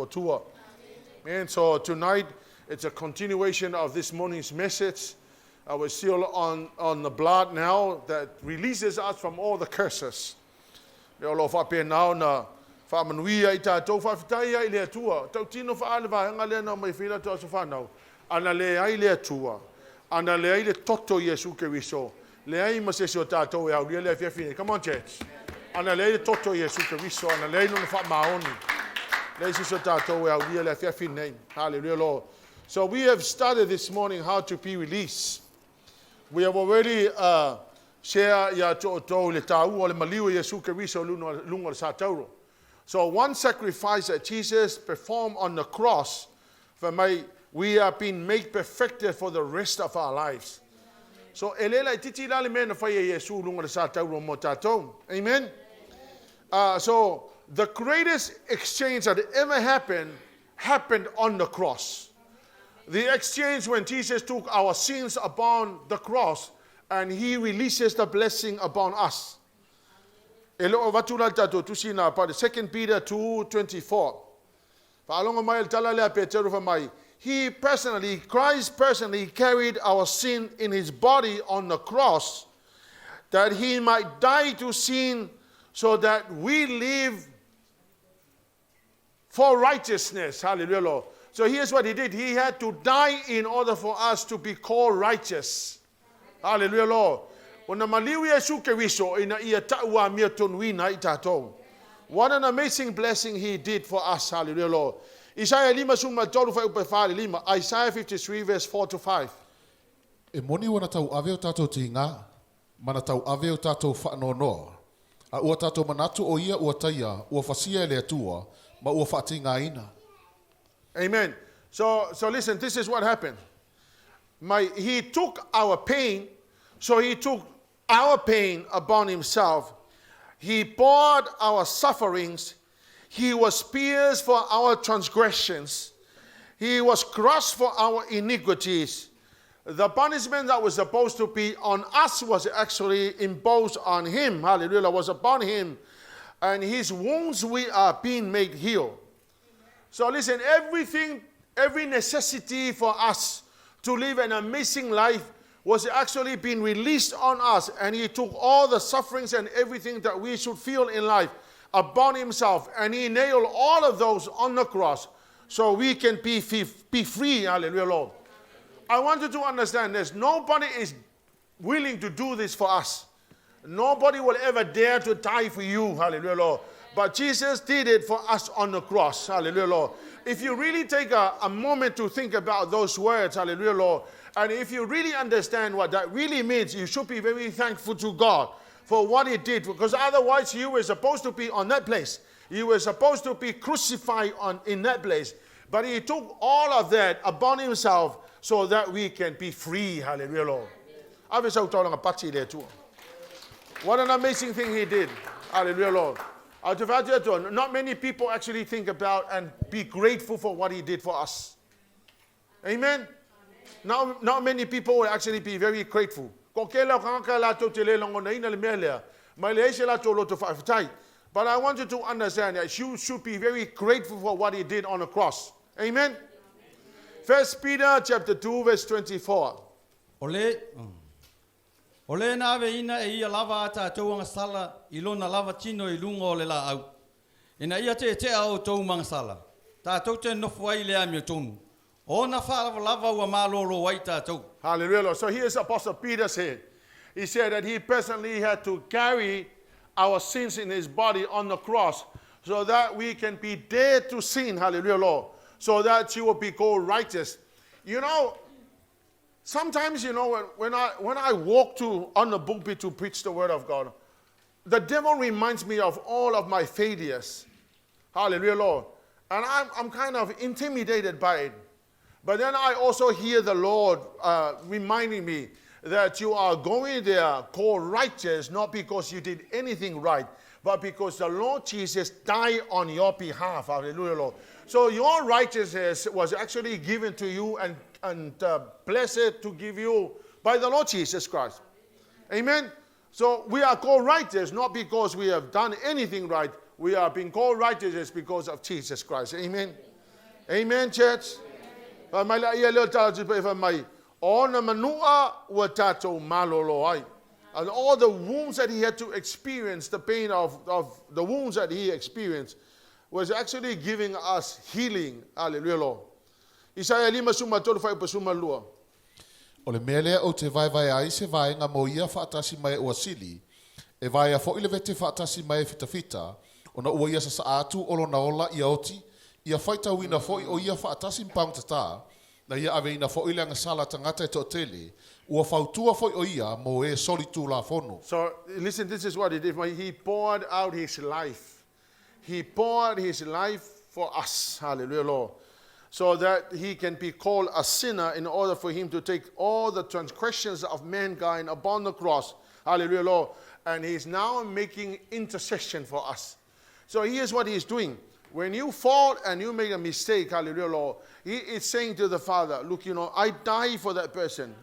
tour. And so tonight, it's a continuation of this morning's message. We're still on the blood now that releases us from all the curses. Now na whamanuia I tātou whawhitai ai lea tua. Tau tino whaalewa hanga lea na mai whina toa sa whanau. Ana lea ai lea tua. Ana lea ai le toto Yesu Keriso. Lea ai masesi o tātou e au lea lea whiawhine. Come on, church. Ana lea ai le toto Yesu Keriso. Ana lea ai nuna whamaoni. Lea isi o tātou e au lea lea whiawhine. Hallelujah, Lord. So we have started this morning how to be released. We have already shared ya to le tau o le maliu Yesu Keriso lunga le satauro. So one sacrifice that Jesus performed on the cross, we have been made perfected for the rest of our lives. So elela titi la le mena fa Yesu lunga le satauro mo tatou. Amen. So the greatest exchange that ever happened on the cross. The exchange when Jesus took our sins upon the cross and he releases the blessing upon us. 2 Peter 2:24. Christ personally carried our sin in his body on the cross that he might die to sin so that we live for righteousness. Hallelujah, Lord. So here's what he did. He had to die in order for us to be called righteous. Hallelujah, Lord. What an amazing blessing he did for us. Hallelujah, Lord. Isaiah 53 verse 4 to 5. E moni wana tau ave o tātou tinga, mana tau ave o tātou whaanonoa. A ua tātou manatu o ia ua taia, ua whasia e lea tua, ma ua whaatinga ina. Amen. So listen, this is what happened. He took our pain, so he took our pain upon himself. He bore our sufferings. He was pierced for our transgressions. He was crushed for our iniquities. The punishment that was supposed to be on us was actually imposed on him. Hallelujah, was upon him. And his wounds we are being made healed. So listen, every necessity for us to live an amazing life was actually being released on us, and he took all the sufferings and everything that we should feel in life upon himself, and he nailed all of those on the cross so we can be free. Hallelujah, Lord. I want you to understand this. Nobody is willing to do this for us. Nobody will ever dare to die for you. Hallelujah, Lord. But Jesus did it for us on the cross. Hallelujah, Lord. If you really take a moment to think about those words, hallelujah, Lord, and if you really understand what that really means, you should be very thankful to God for what he did. Because otherwise you were supposed to be on that place. You were supposed to be crucified in that place. But he took all of that upon himself so that we can be free. Hallelujah, Lord. What an amazing thing he did. Hallelujah, Lord. Not many people actually think about and be grateful for what he did for us. Amen? Not many people will actually be very grateful. But I want you to understand that you should be very grateful for what he did on the cross. Amen? 1 Peter chapter 2 verse 24. Ole na ave ina e ia lava ata tau anga sala I lona lava tino I lunga o le la au. Ina ia te au tau manga sala. Ta tau te nofu ai lea mi o tonu. O na wha lava ua malolo wai ta tau. Hallelujah. So here's Apostle Peter said. He said that he personally had to carry our sins in his body on the cross so that we can be dead to sin. Hallelujah, Lord. So that you will be called righteous. You know, sometimes, you know, when I walk on the pulpit to preach the word of God, the devil reminds me of all of my failures. Hallelujah, Lord. And I'm kind of intimidated by it. But then I also hear the Lord reminding me that you are going there called righteous, not because you did anything right, but because the Lord Jesus died on your behalf. Hallelujah, Lord. So your righteousness was actually given to you and blessed to give you by the Lord Jesus Christ. Amen? So we are called righteous, not because we have done anything right. We are being called righteous because of Jesus Christ. Amen. Amen, church. Mai la ia leo tātou pe mai. Ona manua ua tātou malolo ai. And all the wounds that he had to experience, the pain of the wounds that he experienced, was actually giving us healing. Hallelujah, Lord. ISAIA 5:3-5 O le mea lea o te vai ai se vaenga mo ia whaatasi mai ua sili, e vai a fo ile vete whaatasi mai fita, ona ua ia sa atu olo na ola ia oti, ia whaita wina fo o ia whaatasi mpang tata, na ia aveina fo ile anga sala tangata e totele, ua whautua fo o ia mo e solitu la fono. So, listen, this is what he did. He poured out his life. He poured his life for us. Hallelujah, Lord. So that he can be called a sinner in order for him to take all the transgressions of mankind upon the cross. Hallelujah, Lord. And he's now making intercession for us. So here's what he's doing. When you fall and you make a mistake, hallelujah, Lord, he is saying to the Father, look, I die for that person.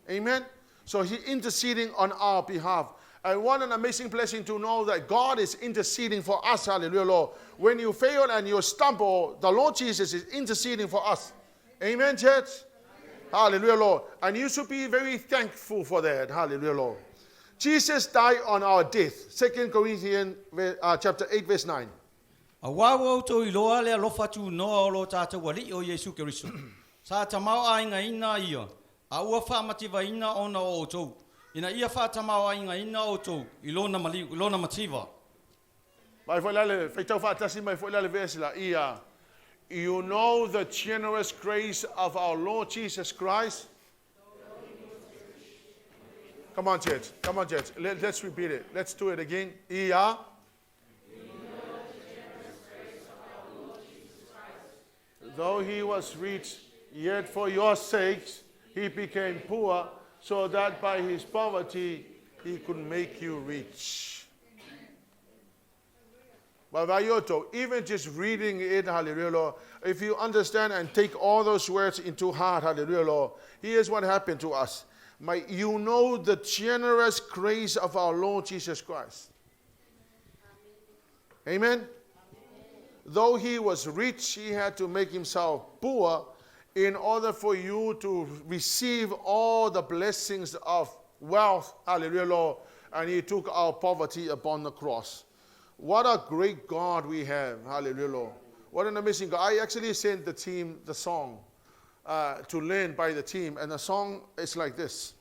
Amen? So he's interceding on our behalf. And what an amazing blessing to know that God is interceding for us. Hallelujah, Lord. When you fail and you stumble, the Lord Jesus is interceding for us. Amen, church? Amen. Hallelujah, Lord. And you should be very thankful for that. Hallelujah, Lord. Jesus died on our death. 2 Corinthians chapter 8, verse 9. Awawa to iloa le alofa tu noa o lo tātou wali o Yesu Keriso. Sa tamau a inga ina ia. A ua whaamativa ina ona o tau. Ina ia whātamau a inga ina o tau. Ilona mativa. Mai foi lale, feitau whātasi mai foi lale vesila. You know the generous grace of our Lord Jesus Christ. Come on, church. Come on, church. Let's repeat it. Let's do it again. Though he was rich, yet for your sakes he became poor, so that by his poverty he could make you rich. But even just reading it, hallelujah, Lord, if you understand and take all those words into heart, hallelujah, Lord, here's what happened to us. You know the generous grace of our Lord Jesus Christ. Amen? Though he was rich, he had to make himself poor in order for you to receive all the blessings of wealth. Hallelujah, Lord. And he took our poverty upon the cross. What a great God we have. Hallelujah, Lord. What an amazing God. I actually sent the team the song to learn by the team. And the song is like this.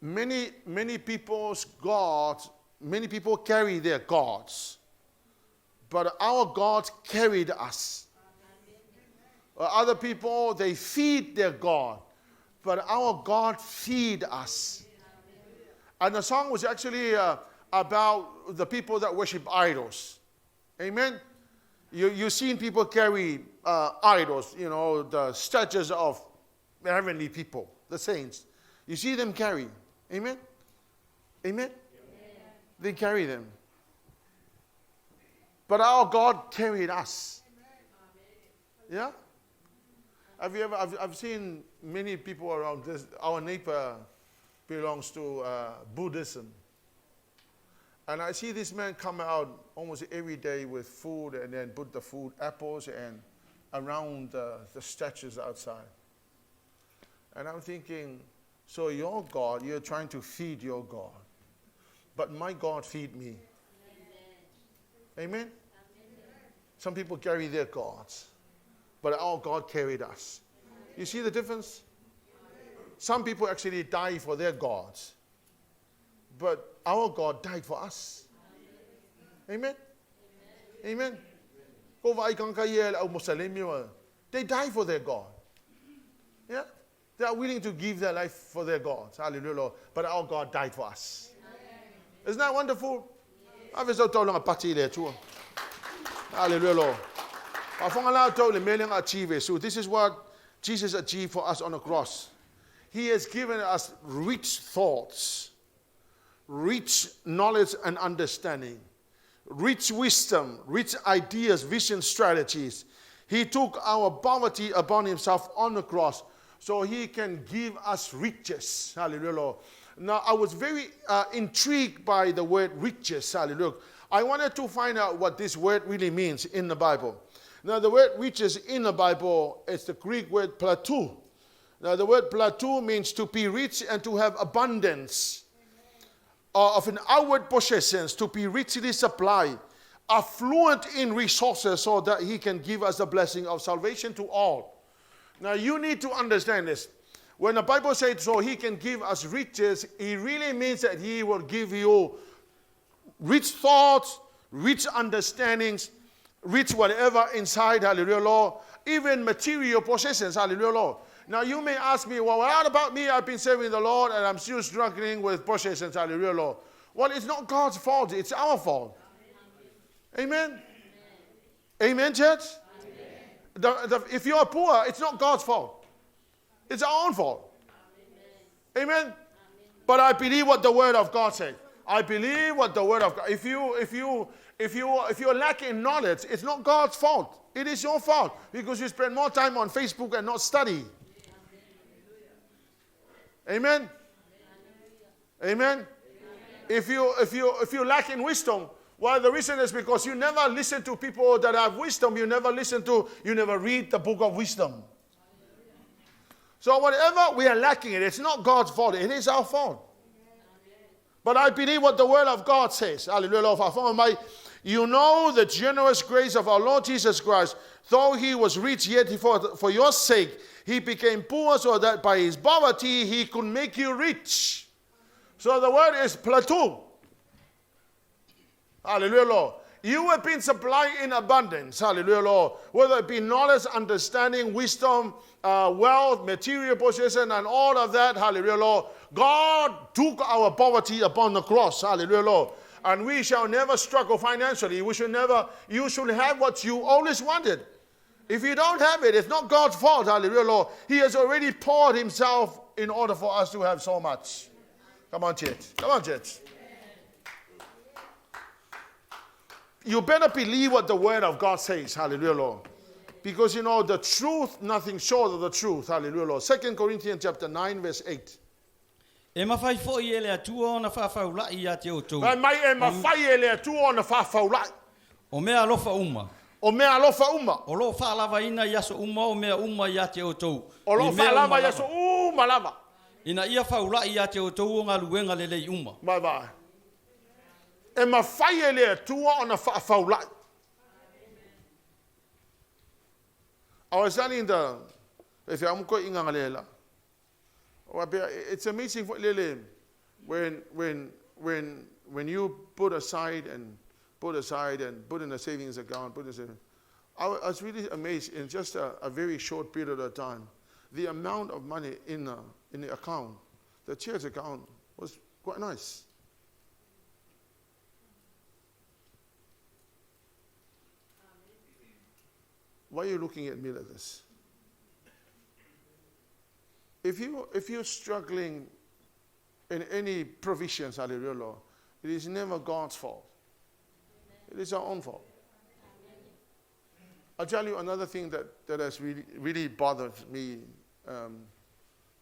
Many people's gods, many people carry their gods. But our God carried us. Other people, they feed their God. But our God feed us. And the song was actually about the people that worship idols. Amen? You've seen people carry idols, the statues of heavenly people, the saints. You see them carry. Amen? Amen? They carry them. But our God carried us. Yeah? I've seen many people around this. Our neighbor belongs to Buddhism. And I see this man come out almost every day with food and then put the food, apples, and around the statues outside. And I'm thinking, so your God, you're trying to feed your God. But my God feed me. Amen? Some people carry their gods, but our God carried us. You see the difference? Some people actually die for their gods, but our God died for us. Amen? Amen? They die for their God. Yeah? They are willing to give their life for their gods. Hallelujah, Lord. But our God died for us. Isn't that wonderful? Hallelujah, Lord. So this is what Jesus achieved for us on the cross. He has given us rich thoughts, rich knowledge and understanding, rich wisdom, rich ideas, vision, strategies. He took our poverty upon himself on the cross so he can give us riches. Hallelujah, Lord. Now, I was very intrigued by the word riches. Hallelujah. I wanted to find out what this word really means in the Bible. Now, the word which is in the Bible is the Greek word platou. Now, the word platou means to be rich and to have abundance of an outward possessions, to be richly supplied, affluent in resources so that he can give us the blessing of salvation to all. Now, you need to understand this. When the Bible says so he can give us riches, it really means that he will give you rich thoughts, rich understandings, rich whatever inside, hallelujah, Lord. Even material possessions, hallelujah, Lord. Now you may ask me, well, what about me? I've been serving the Lord and I'm still struggling with possessions, hallelujah, Lord. Well, it's not God's fault, it's our fault. Amen? Amen, church? If you are poor, it's not God's fault. It's our own fault. Amen? But I believe what the Word of God says. I believe what the Word of God. If you're lacking knowledge, it's not God's fault. It is your fault because you spend more time on Facebook and not study. Amen. Amen. If you lack in wisdom, well, the reason is because you never listen to people that have wisdom. You never read the book of wisdom. So whatever we are lacking in, it's not God's fault. It is our fault. But I believe what the Word of God says. Hallelujah. You know the generous grace of our Lord Jesus Christ. Though he was rich, yet for your sake he became poor, so that by his poverty he could make you rich. So the word is platou. Hallelujah, Lord. You have been supplied in abundance. Hallelujah, Lord. Whether it be knowledge, understanding, wisdom, wealth, material possession, and all of that. Hallelujah, Lord. God took our poverty upon the cross. Hallelujah, Lord. And we shall never struggle financially. You should have what you always wanted. If you don't have it, it's not God's fault. Hallelujah, Lord. He has already poured himself in order for us to have so much. Come on, church. Come on, church. You better believe what the Word of God says. Hallelujah, Lord. Because you know the truth, nothing short of the truth. Hallelujah, Lord. 2 Corinthians chapter 9, verse 8. E mawhai fo i ele atua na whawhaulai ia te o tau. Mai e mawhai ele atua na whawhaulai. O mea alofa uma. O mea alofa uma. O lo whaalava ina iaso uma o mea uma ia te o tau. O lo whaalava iaso uma lava. Ina ia whaulai ia te o tau o ngā luenga lelei uma. Bye bye. E mawhai ele atua o na whawhaulai. I was telling the, if I'm going to inga it's amazing when you put aside and put in a savings account, I was really amazed in just a very short period of time. The amount of money in the account, the church account, was quite nice. Why are you looking at me like this? If you're struggling in any provisions, hallelujah, Lord, it is never God's fault. It is our own fault. I'll tell you another thing that has really bothered me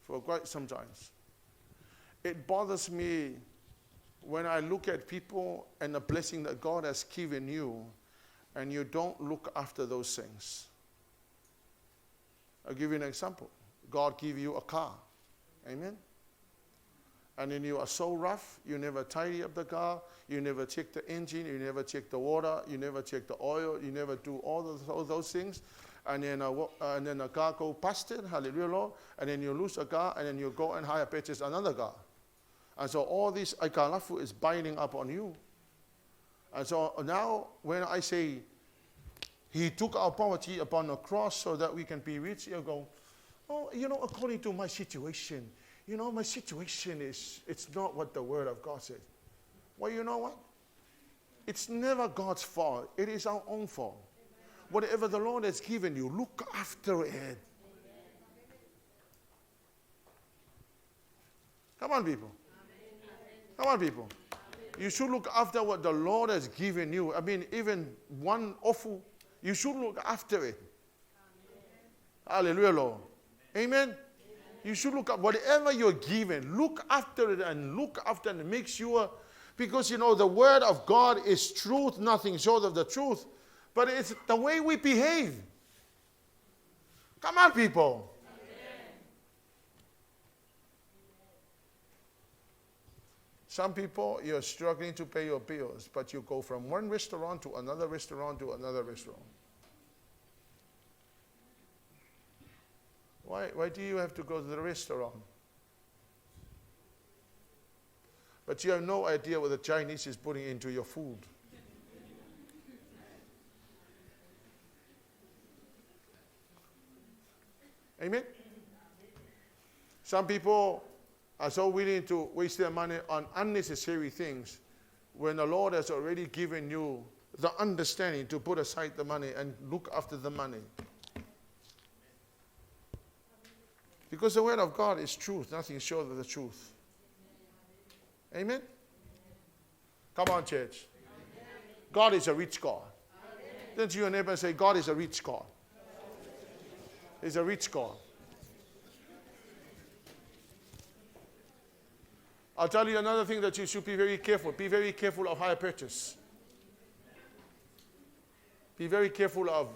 for quite some time. It bothers me when I look at people and the blessing that God has given you, and you don't look after those things. I'll give you an example. God give you a car. Amen? And then you are so rough, you never tidy up the car, you never check the engine, you never check the water, you never check the oil, you never do all those things. And then the car go busted, hallelujah, Lord, and then you lose a car, and then you go and purchase another car. And so all this ikalafu is binding up on you. And so now when I say, he took our poverty upon the cross so that we can be rich, you go, oh, according to my situation, my situation it's not what the Word of God says. Well, you know what? It's never God's fault. It is our own fault. Whatever the Lord has given you, look after it. Come on, people. Come on, people. You should look after what the Lord has given you. I mean, even one offal, you should look after it. Hallelujah, Lord. Amen. You should look at whatever you're given. Look after it and make sure Because, the word of God is truth, nothing short of the truth. But it's the way we behave. Come on, people. Some people, you're struggling to pay your bills, but you go from one restaurant to another restaurant to another restaurant. Why do you have to go to the restaurant? But you have no idea what the Chinese is putting into your food. Amen? Some people are so willing to waste their money on unnecessary things when the Lord has already given you the understanding to put aside the money and look after the money. Because the word of God is truth, nothing short of the truth. Amen? Come on, church. God is a rich God. Turn to your neighbor and say, God is a rich God. He's a rich God. I'll tell you another thing that you should be very careful. Be very careful of hire purchase. Be very careful of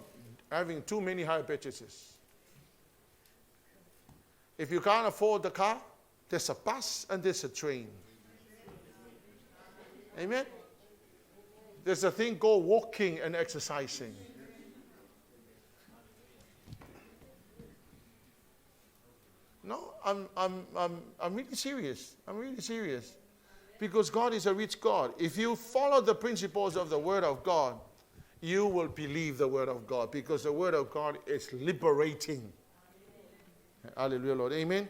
having too many hire purchases. If you can't afford the car, there's a bus and there's a train. Amen? There's a thing called walking and exercising. No, I'm really serious. I'm really serious. Because God is a rich God. If you follow the principles of the Word of God, you will believe the Word of God. Because the Word of God is liberating. Hallelujah, Lord. Amen.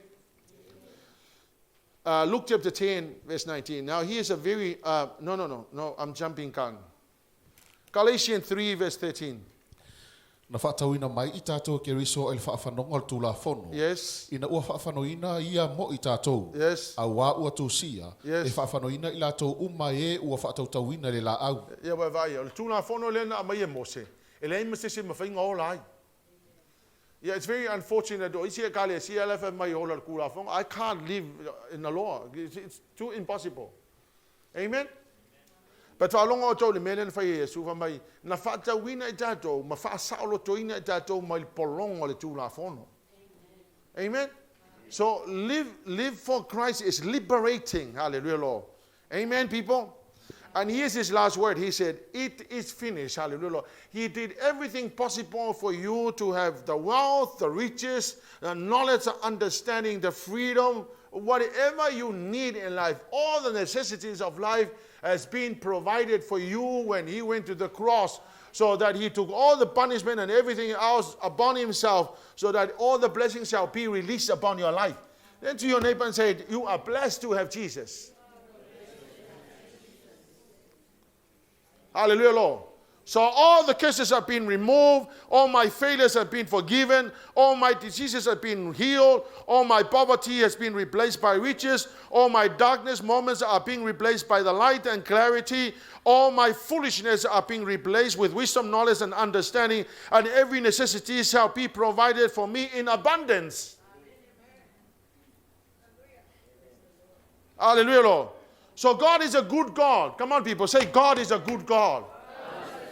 Luke chapter 10, verse 19. Now here's a very, no, I'm jumping gun. Galatians 3, verse 13. Na whaatauina mai I tātou ke riso el whaafanoga o tūla whono. Yes. Ina ua whaafanoina ia mo I tātou. Yes. A wā ua tūsia. Yes. E whaafanoina I lātou uma e ua whaatautauina le la au. Ia vai, o tūla whono lena a mai e mose. E le ima se mawhainga o lai. Yeah, it's very unfortunate. I can't live in the law. It's too impossible. Amen? But for a long time, the men for years, who may na fata wina itato, ma fa saulo toina itato, ma polong ole tu la fono. Amen? So live for Christ is liberating. Hallelujah, Lord. Amen, people? And here's his last word. He said, it is finished. Hallelujah, Lord. He did everything possible for you to have the wealth, the riches, the knowledge, the understanding, the freedom, whatever you need in life. All the necessities of life has been provided for you when he went to the cross, so that he took all the punishment and everything else upon himself, so that all the blessings shall be released upon your life. Then to your neighbor and say, you are blessed to have Jesus. Hallelujah, Lord. So all the curses have been removed. All my failures have been forgiven. All my diseases have been healed. All my poverty has been replaced by riches. All my darkness moments are being replaced by the light and clarity. All my foolishness are being replaced with wisdom, knowledge, and understanding. And every necessity shall be provided for me in abundance. Hallelujah, Lord. So God is a good God. Come on, people. Say, God is a good God.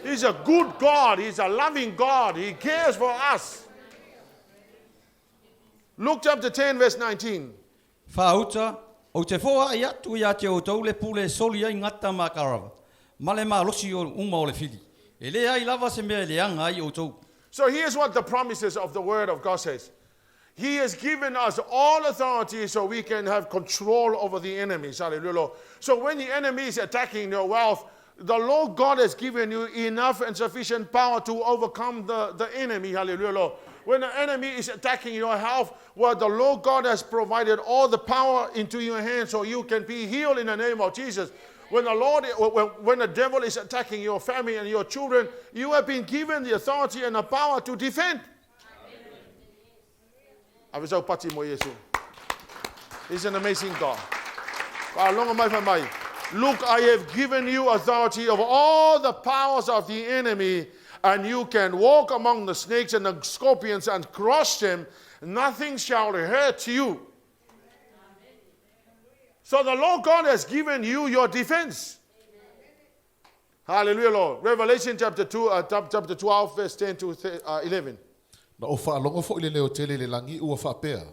He's a good God. He's a loving God. He cares for us. Luke chapter 10, verse 19. Whauta, o te whoa I atu I ate o tau le pule soli ai ngata makarawa. Male ma losi o uma o le fili. E le ai lava se mea le anga ai o tau. So here's what the promises of the word of God says. He has given us all authority so we can have control over the enemies. Hallelujah, Lord. So when the enemy is attacking your wealth, the Lord God has given you enough and sufficient power to overcome the enemy. Hallelujah, Lord. When the enemy is attacking your health, well, the Lord God has provided all the power into your hands so you can be healed in the name of Jesus. When the devil is attacking your family and your children, you have been given the authority and the power to defend. He's an amazing God. Look, I have given you authority over all the powers of the enemy, and you can walk among the snakes and the scorpions and crush them. Nothing shall hurt you. So the Lord God has given you your defense. Hallelujah, Lord. Revelation chapter 12, verse 10 to 11. Na o whaalonga fo ile leo tele le langi ua whapea.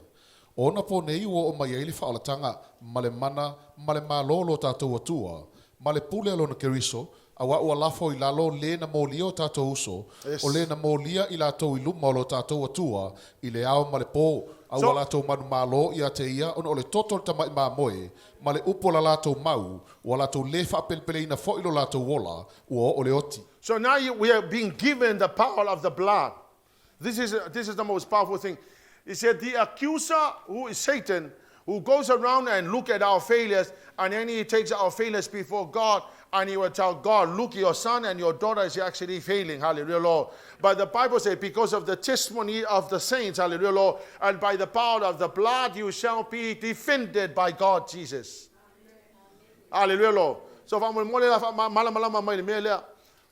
Ona po nei ua o mai eili whaalatanga male mana, male malolo tātou atua, male pule alo na keriso, awa ua lafo I lalo le na molia o tātou uso, o le na molia I lātou I luma o lo tātou atua, I le ao male pō, awa lātou manu malo I ate ia, ona o le totol tamai mā moe, male upo la lātou mau, ua lātou le whapelpele ina fo ilo lātou wola, ua o le oti. So now we are being given the power of the blood. This is the most powerful thing. He said the accuser, who is Satan, who goes around and look at our failures, and then he takes our failures before God, and he will tell God, look, your son and your daughter is actually failing, hallelujah, Lord. But the Bible says, because of the testimony of the saints, hallelujah, Lord, and by the power of the blood, you shall be defended by God, Jesus. Hallelujah, Lord. So,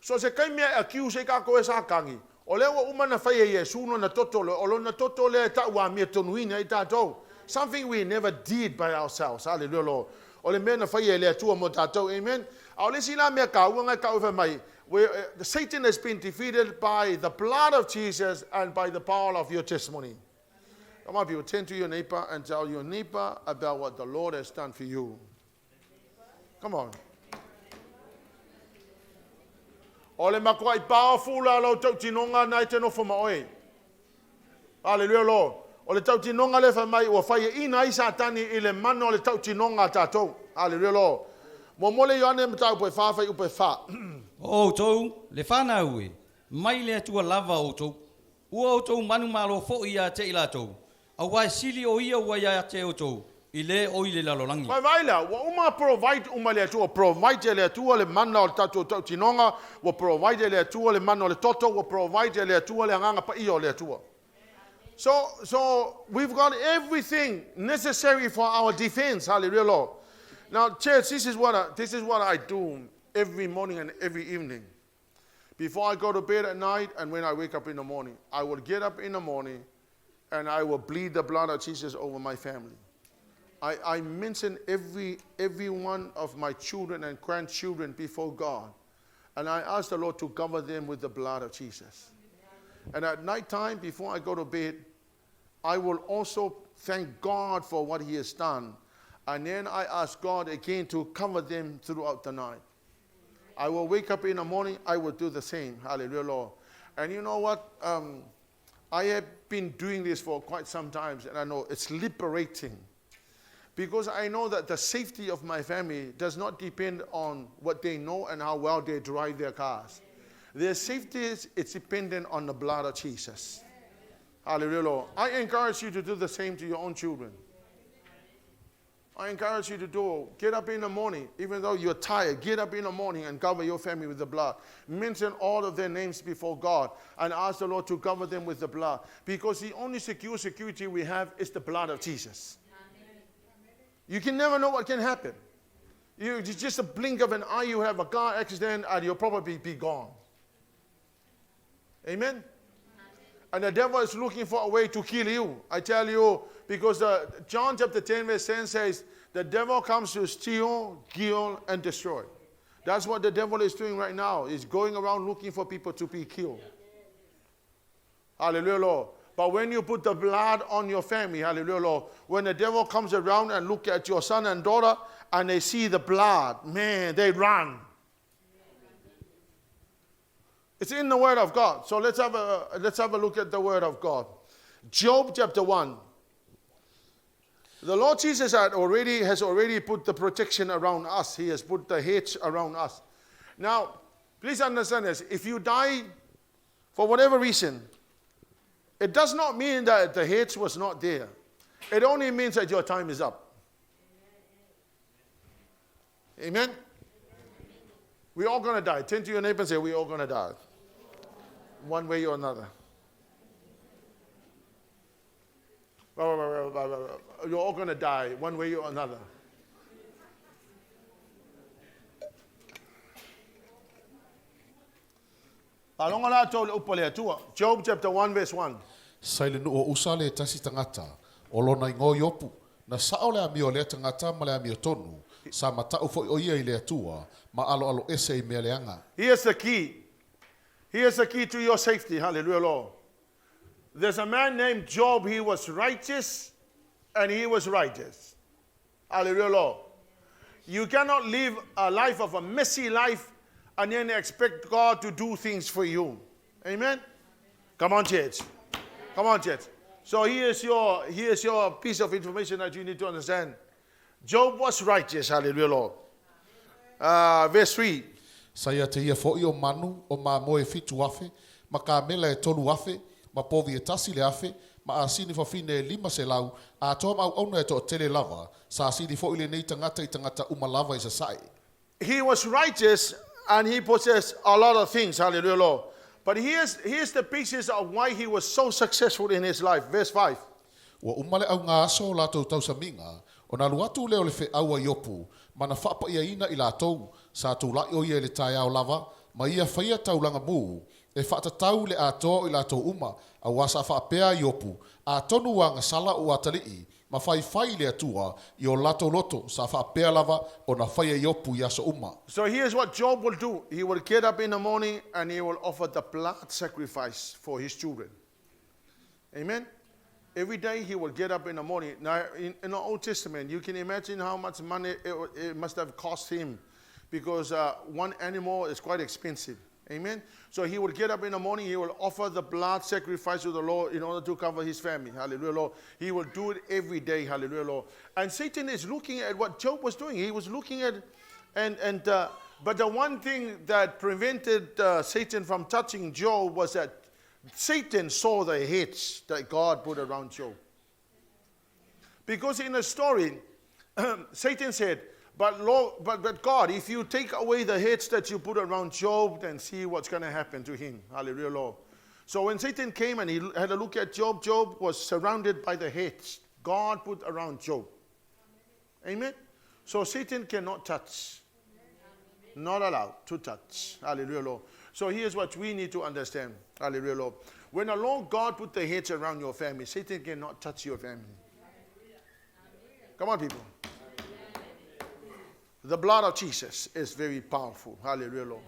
so se kai mea accuse ka koe sa kangi. O leo umana whaia Yesu no na totole, o lo na totole ta ua mea tonuina I tātou. Something we never did by ourselves. Hallelujah, Lord. O le mea na whaia lea tua mo tātou. Amen. Au le sila mea ka uanga ka uwha mai. Satan has been defeated by the blood of Jesus and by the power of your testimony. Come on, people, turn to your neighbor and tell your neighbor about what the Lord has done for you. Come on. Ole makua I powerful la lo tau tinonga nai te no fo maoi. Hallelujah, Lord. Ole tau tinonga le fa mai o fai ina I satani I le mano le tau tinonga tātou. Hallelujah, Lord. Mo mole yoane mtau po fa fai upe fa. O tau le whana ue, mai le atua lava o tau. Ua o tau manu malo fo ia te ila tau. A wai sili o ia ua ia te o tau. I le o I le lalolangi. Mai vaila, wa uma provide uma le atua, provide le atua le mana o le tatu tau tinonga, wa provide le atua le mana o le toto, wa provide le atua le anganga pa iyo le atua. So we've got everything necessary for our defense. Hallelujah, Lord. Now, church, this is what I do every morning and every evening. Before I go to bed at night and when I wake up in the morning, I will get up in the morning and I will bleed the blood of Jesus over my family. I mention every one of my children and grandchildren before God. And I ask the Lord to cover them with the blood of Jesus. And at night time, before I go to bed, I will also thank God for what He has done. And then I ask God again to cover them throughout the night. I will wake up in the morning, I will do the same. Hallelujah, Lord. And you know what? I have been doing this for quite some time, and I know it's liberating. Because I know that the safety of my family does not depend on what they know and how well they drive their cars. Their safety is dependent on the blood of Jesus. Hallelujah, Lord. I encourage you to do the same to your own children. I encourage you to do. Get up in the morning, even though you're tired, get up in the morning and cover your family with the blood. Mention all of their names before God and ask the Lord to cover them with the blood. Because the only security we have is the blood of Jesus. You can never know what can happen. It's just a blink of an eye, you have a car accident and you'll probably be gone. Amen? And the devil is looking for a way to kill you. I tell you, because John chapter 10 verse 10 says, the devil comes to steal, kill, and destroy. That's what the devil is doing right now. He's going around looking for people to be killed. Hallelujah, Lord. But when you put the blood on your family, hallelujah, Lord, when the devil comes around and look at your son and daughter and they see the blood, man, they run. It's in the Word of God. So let's have a look at the Word of God. Job chapter 1. The Lord Jesus has already put the protection around us. He has put the hedge around us. Now, please understand this. If you die for whatever reason, it does not mean that the hedge was not there. It only means that your time is up. Amen? We're all going to die. Turn to your neighbor and say, we're all going to die. One way or another. You're all going to die one way or another. Job chapter 1 verse 1. Saile no o usale tasi tangata, o lona ingo IOPU, Na sao le amio le tangata ma le amio tonu, sa matau fo o ia i le atua, ma alo ese I mea leanga. Here's the key. Here's the key to your safety. Hallelujah, Lord. There's a man named Job. He was righteous and he was righteous. Hallelujah, Lord. You cannot live a life of a messy life and then expect God to do things for you. Amen? Come on, church. Come on, church. So here's your piece of information that you need to understand. Job was righteous. Hallelujah, Lord. Verse 3. Saia te ia fo I o manu, o ma moe fitu afe, ma ka mela e tolu afe, ma povi e tasi le afe, ma a sini fafine e 5 se lau, a toa mau auna e to tele lava, sa sini fo ile nei tangata I tangata uma lava I sa sai. He was righteous and he possessed a lot of things. Hallelujah, Lord. But here's the pieces of why he was so successful in his life. Verse 5. Ua umale au ngā aso lātou tausaminga, o nā luatu leo le fe aua IOPU, ma na whapa ia ina I lātou, sa tū lai o ia le tai au lava, ma ia whaia taulanga mū, e whaatatau le atoa I lātou uma, a wasa whaapea IOPU, a tonu wa ngā sala o atalii, ma whai le atua, I o lato loto, sa whaapea lava, o na whaia IOPU I aso uma. So here's what Job will do. He will get up in the morning and he will offer the blood sacrifice for his children. Amen? Every day he will get up in the morning. Now, in the Old Testament, you can imagine how much money it must have cost him because one animal is quite expensive. Amen? So he will get up in the morning, he will offer the blood sacrifice to the Lord in order to cover his family. Hallelujah, Lord. He will do it every day. Hallelujah, Lord. And Satan is looking at what Job was doing. He was looking at, but the one thing that prevented Satan from touching Job was that Satan saw the hedge that God put around Job. Because in the story, Satan said, but God, if you take away the hedge that you put around Job, then see what's going to happen to him. Hallelujah, Lord. So when Satan came and he had a look at Job, Job was surrounded by the hedge God put around Job. Amen? So Satan cannot touch. Not allowed to touch. Hallelujah, Lord. So here's what we need to understand. Hallelujah, Lord. When the Lord God put the hedge around your family, Satan cannot touch your family. Come on, people. The blood of Jesus is very powerful. Hallelujah, Lord.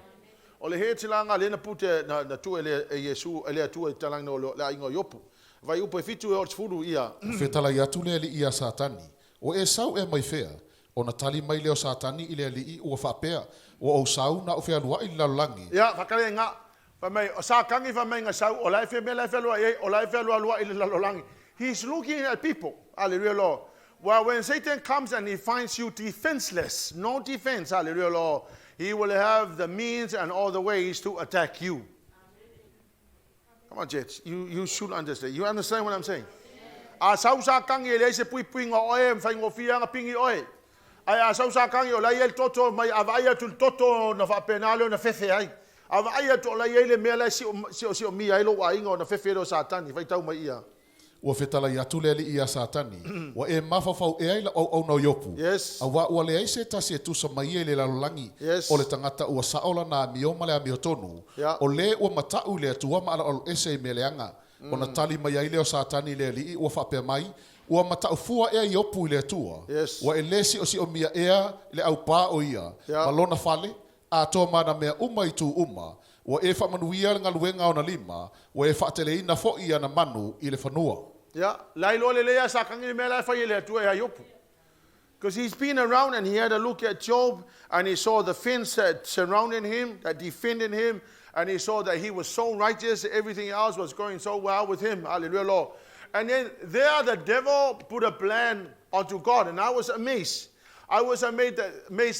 Ole he tilanga le na pute na tu ele Yesu ele tu talang no la ingo yopu. Vai upo fitu e furu ia. Fetala ya tu le ia satani. O e sau e mai fea. O na tali mai leo satani ile li o whapea. O sau na o fea lua I lalangi. Ya, whakare ngā. Whamei, o sa kangi whamei ngā sau, o lai whea me lai whea lua e, o lai whea lua I lalangi. He's looking at people. Hallelujah, Lord. Well, when Satan comes and he finds you defenseless, no defense, hallelujah, Lord, he will have the means and all the ways to attack you. Come on, Jets. You should understand. You understand what I'm saying? A sau sa kangi e leise pui pui ngā oe, mwhai ngō whia ngā pingi oe. Ai a sau sa kangi o lai el toto, mai avaia tu toto na whapenale o na whewhe ai. Avaia tu o lai ele mea lai si o mi ai lo wa ingo na whewhe o satani, vai tau mai ia. Ua fetala ya tu le ia satani. Wa e mafafau e ai la au no yopu. Yes. A wa ua le aise tasi e tusa mai e le lalangi. Yes. O le tangata ua saola na mioma le amiotonu. Yeah. O le ua matau le atua ma ala alo ese I meleanga. O na tali mai ai leo satani le li ua whapea mai. Ua matau fua ea iopu I le atua. Yes. Wa e lesi o si o mia ea le au pā o ia. Yeah. Malona fale. A toa mana mea uma I tu uma. Wa e whamanuia ngā luenga o na lima. Wa e whaateleina fo I ana manu I le whanua. Yeah, lailo le lea sa kangi me lai whai le atua e yopu. Because he's been around and he had a look at Job and he saw the fence that surrounded him, that defended him, and he saw that he was so righteous, everything else was going so well with him. Hallelujah, Lord. And then there the devil put a plan onto God, and I was amazed. I was amazed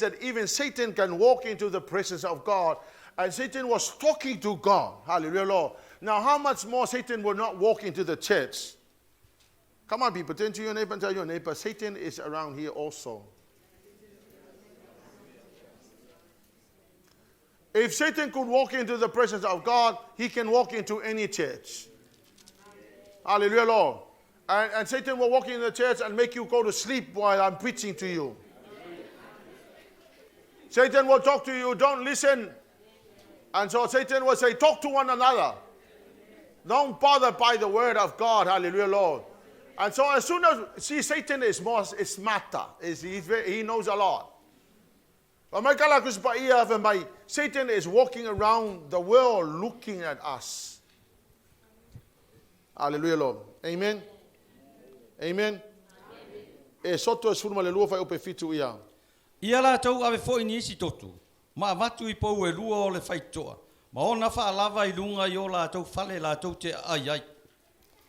that even Satan can walk into the presence of God, and Satan was talking to God. Hallelujah, Lord. Now, how much more Satan will not walk into the church? Come on, people, turn to your neighbor and tell your neighbor, Satan is around here also. If Satan could walk into the presence of God, he can walk into any church. Hallelujah, Lord. And Satan will walk into the church and make you go to sleep while I'm preaching to you. Satan will talk to you, don't listen. And so Satan will say, talk to one another. Don't bother by the word of God. Hallelujah, Lord. And so as soon as, see, Satan is more smarter. He knows a lot. Satan is walking around the world looking at us. Hallelujah, Lord. Amen. Amen. ESOTO sulma le lua fai upe fitu ia. Ia la tau ave fo ini isi totu. Ma vatu I pou e lua o le faitoa. Ma ona whaalava I lunga I o la tau fale la tau te ai.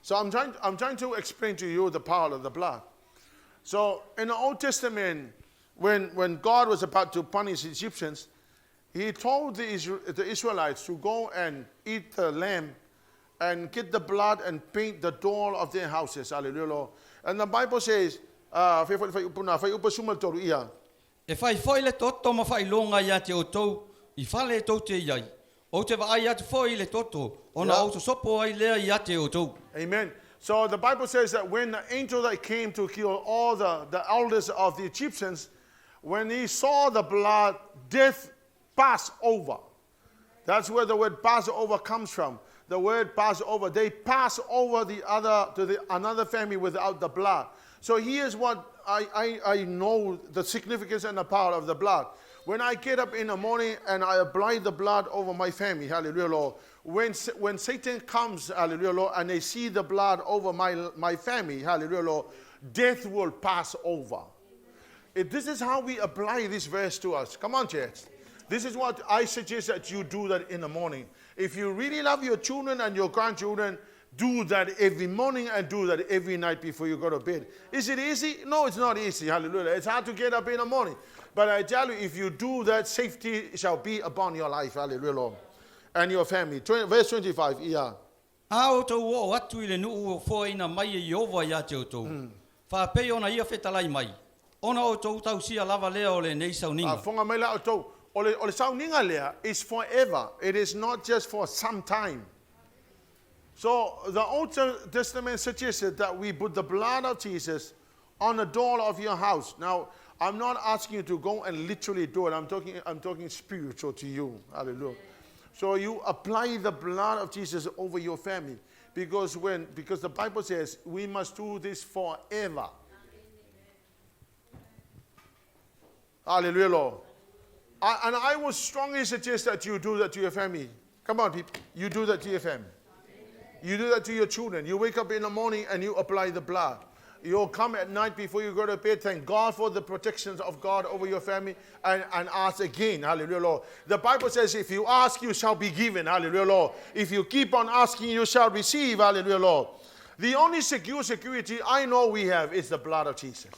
So I'm trying to explain to you the power of the blood. So in the Old Testament, when God was about to punish the Egyptians, he told the Israelites to go and eat the lamb and get the blood and paint the door of their houses. Hallelujah. And the Bible says, E fai foi le toto ma fai longa ia te o tou, I fale tau te iai. O te vai atu foi le toto, ona o to sopo ai lea ia te o tou. Amen. So the Bible says that when the angel that came to kill all the elders of the Egyptians, when he saw the blood, death passed over. That's where the word Passover comes from. The word Passover, they pass over another family without the blood. So here's what I know the significance and the power of the blood. When I get up in the morning and I apply the blood over my family, hallelujah, Lord. When Satan comes, hallelujah, Lord, and they see the blood over my family, hallelujah, Lord, death will pass over. This is how we apply this verse to us. Come on, church. This is what I suggest that you do that in the morning. If you really love your children and your grandchildren, do that every morning and do that every night before you go to bed. Is it easy? No, it's not easy. Hallelujah. It's hard to get up in the morning. But I tell you, if you do that, safety shall be upon your life. Hallelujah, Lord. And your family. Verse 25. Yeah. Ao tau o atu I le nuu o fo ina mai I ova ia te o tau. Whapei ona ia whetalai mai. Ona o tau tau sia lava lea o le nei sauninga. Fonga mai la o tau. O le sauninga lea is forever. It is not just for some time. So the Old Testament suggested that we put the blood of Jesus on the door of your house. Now, I'm not asking you to go and literally do it. I'm talking spiritual to you. Hallelujah. So you apply the blood of Jesus over your family. Because the Bible says we must do this forever. Hallelujah, Lord. And I would strongly suggest that you do that to your family. Come on, people. You do that to your family. You do that to your children. You wake up in the morning and you apply the blood. You'll come at night before you go to bed. Thank God for the protections of God over your family and ask again. Hallelujah, Lord. The Bible says if you ask, you shall be given. Hallelujah, Lord. If you keep on asking, you shall receive. Hallelujah, Lord. The only security I know we have is the blood of Jesus.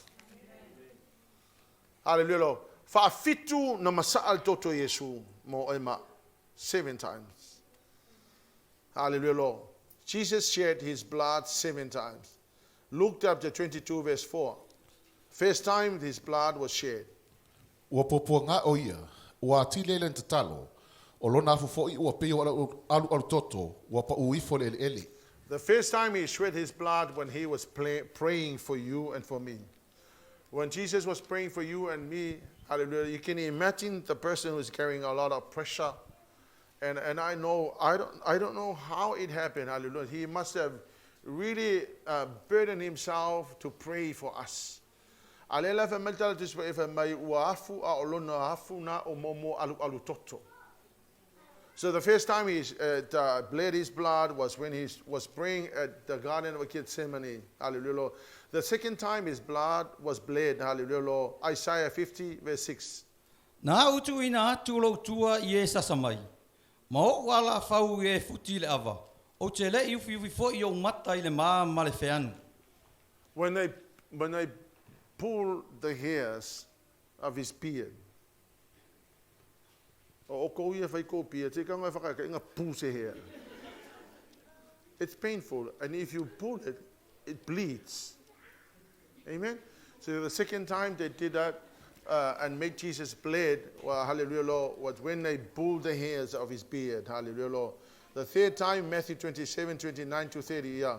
Hallelujah, Lord. Fa'afitu na masa'al toto Yesu mo ema 7 times. Hallelujah, Lord. Jesus shed his blood 7 times. Luke chapter 22 verse 4. First time his blood was shed. Ua popua ngā o ia, ua atile le ntatalo, o lona afu fo'i ua peo alu toto, ua pa uifo le ele. The first time he shed his blood when he was praying for you and for me. When Jesus was praying for you and me, hallelujah, you can imagine the person who's carrying a lot of pressure. And I don't know how it happened, hallelujah. He must have really burdened himself to pray for us. So the first time he bled his blood was when he was praying at the Garden of Gethsemane, hallelujah. The second time his blood was bled, hallelujah. Isaiah 50 verse 6. Nā utu ina atu lau tua I e sasamai. Ma o wala fau e futi le ava. O te le iufi fo I o mata I le maa ma le feanu. When they pull the hairs of his beard. O ko ia fai ko beard, te kanga whaka inga pull se hair. It's painful, and if you pull it, it bleeds. Amen? So the second time they did that, and made Jesus bleed, well, hallelujah, Lord, was when they pulled the hairs of his beard, hallelujah, Lord. The third time, Matthew 27, 29 to 30, yeah.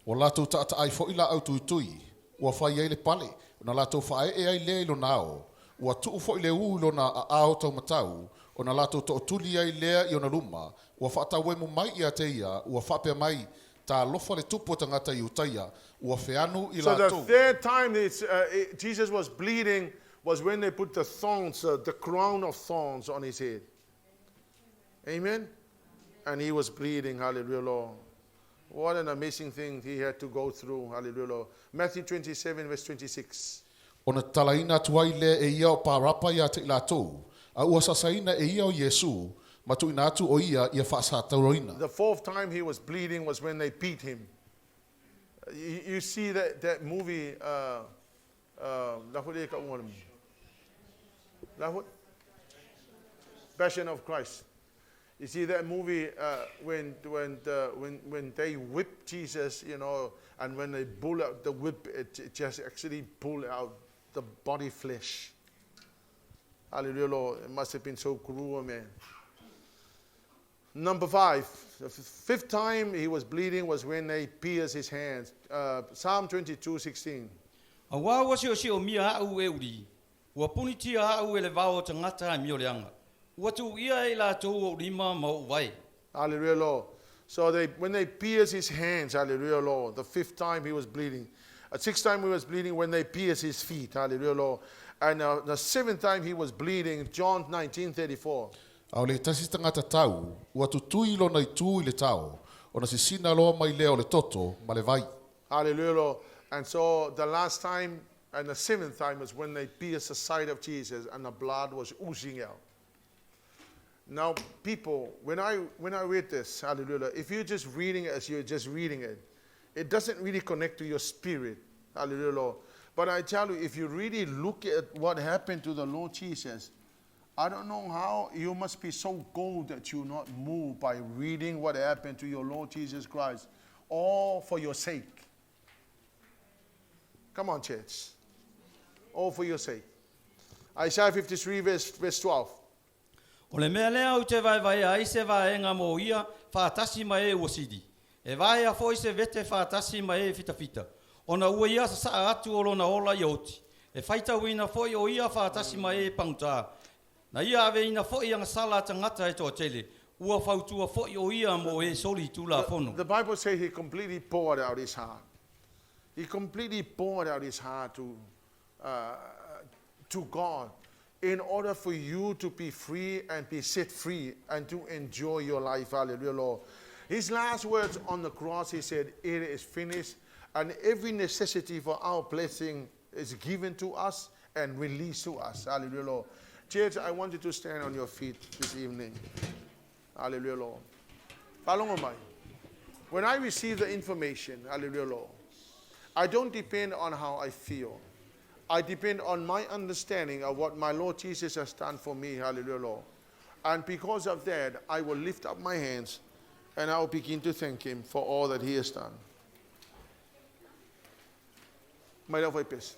O lātou taata ai fo'i la au tuitui, ua whai ai le pale, o na lātou whae e ai le ilo nao, ua tuu fo'i le ilo na a ao tau matau, o na lātou to tuli ai lea I ona luma, ua whaatau e mu mai I a te ia, ua whapea mai, tā lofa le tupu o tangata i utaia, ua wheanu i So the lātou. third time Jesus was bleeding was when they put the thorns, the crown of thorns on his head. Amen? And he was bleeding, hallelujah, Lord. What an amazing thing he had to go through, hallelujah, Lord. Matthew 27, verse 26. Ona talaina tuai le e ia o pārapa ia te i lātou, a ua sasaina e ia o Yesu, ma tu ina atu o ia whaasātauroina. The fourth time he was bleeding was when they beat him. You see that movie, Passion of Christ. You see that movie when they whip Jesus, you know, and when they pull out the whip, it just actually pull out the body flesh. Hallelujah, Lord. It must have been so cruel, man. Number 5, the fifth time he was bleeding was when they pierced his hands. Psalm 22:16. A wā wasi o si o mia au e uri. Ua punitia au e le vao tangata e mio leanga. Ua tu ia e la tau o rima mau vai. Hallelujah, Lord. So when they pierced his hands, hallelujah, Lord. The fifth time he was bleeding. The sixth time he was bleeding when they pierced his feet, hallelujah, Lord. And the seventh time he was bleeding, John 19:34. Au le tasi tangata tau, ua tutui lo i tū i le tau, ona sisina loa mai leo le toto, ma le vai. Hallelujah, Lord. And so the last time and the seventh time was when they pierced the side of Jesus and the blood was oozing out. Now, people, when I read this, hallelujah, if you're just reading it as you're just reading it, it doesn't really connect to your spirit, hallelujah, Lord. But I tell you, if you really look at what happened to the Lord Jesus, I don't know how you must be so cold that you're not moved by reading what happened to your Lord Jesus Christ, all for your sake. Come on, church. All for your sake. Isaiah 53, verse 12. O le mea lea u te vai ai se vaenga mo ia whaatasi mai e wasidi. E vai a foi se vete whaatasi mai e fita. Ona ua ia sa saa atu o lona ola i oti. E whaita wina foi o ia whaatasi mai e pangutaa. Na ia ave ina foi anga sala tangata e toa tele. Ua whautua foi o ia mo e soli tula fono. The Bible says he completely poured out his heart. He completely poured out his heart to God in order for you to be free and be set free and to enjoy your life. Hallelujah, Lord. His last words on the cross, he said, "It is finished," and every necessity for our blessing is given to us and released to us. Hallelujah, Lord. Church, I want you to stand on your feet this evening. Hallelujah, Lord. When I receive the information, hallelujah, Lord, I don't depend on how I feel. I depend on my understanding of what my Lord Jesus has done for me, hallelujah, Lord. And because of that, I will lift up my hands and I will begin to thank him for all that he has done. My love, I peace.